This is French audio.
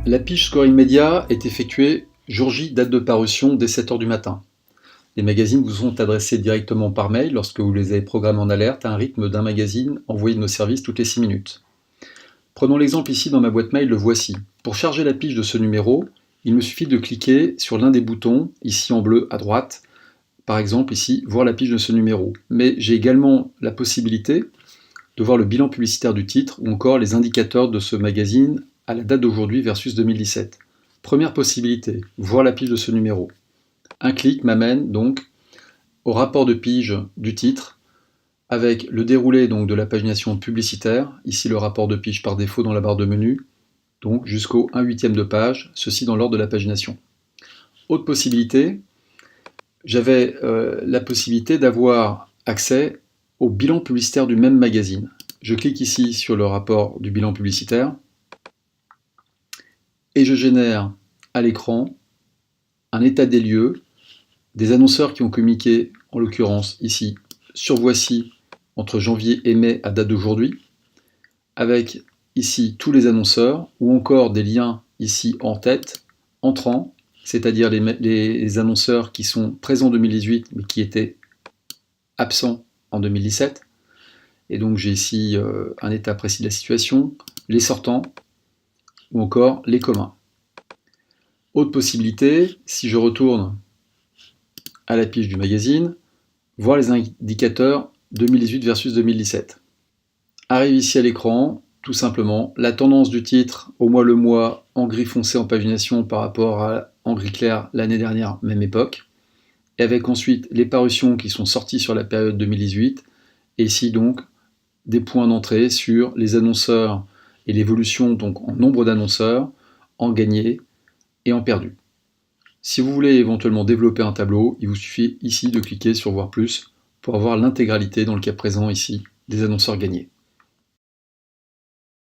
La pige scoring média est effectuée jour J, date de parution, dès 7 h du matin. Les magazines vous sont adressés directement par mail lorsque vous les avez programmés en alerte à un rythme d'un magazine envoyé de nos services toutes les 6 minutes. Prenons l'exemple ici dans ma boîte mail, le voici. Pour charger la pige de ce numéro, il me suffit de cliquer sur l'un des boutons, ici en bleu à droite, par exemple ici, voir la pige de ce numéro. Mais j'ai également la possibilité de voir le bilan publicitaire du titre ou encore les indicateurs de ce magazine à la date d'aujourd'hui versus 2017. Première possibilité, voir la pige de ce numéro. Un clic m'amène donc au rapport de pige du titre avec le déroulé donc de la pagination publicitaire, ici le rapport de pige par défaut dans la barre de menu, donc jusqu'au 1/8 de page, ceci dans l'ordre de la pagination. Autre possibilité, j'avais la possibilité d'avoir accès au bilan publicitaire du même magazine. Je clique ici sur le rapport du bilan publicitaire et je génère à l'écran un état des lieux des annonceurs qui ont communiqué, en l'occurrence ici, sur Voici entre janvier et mai à date d'aujourd'hui, avec ici tous les annonceurs, ou encore des liens ici en tête, entrants, c'est-à-dire les annonceurs qui sont présents en 2018 mais qui étaient absents en 2017. Et donc j'ai ici un état précis de la situation, les sortants, ou encore les communs. Autre possibilité, si je retourne à la pige du magazine, voir les indicateurs 2018 versus 2017. Arrive ici à l'écran, tout simplement, la tendance du titre au mois le mois en gris foncé en pagination par rapport à en gris clair l'année dernière, même époque, et avec ensuite les parutions qui sont sorties sur la période 2018, et ici donc des points d'entrée sur les annonceurs et l'évolution donc en nombre d'annonceurs, en gagnés et en perdus. Si vous voulez éventuellement développer un tableau, il vous suffit ici de cliquer sur Voir plus pour avoir l'intégralité, dans le cas présent ici, des annonceurs gagnés.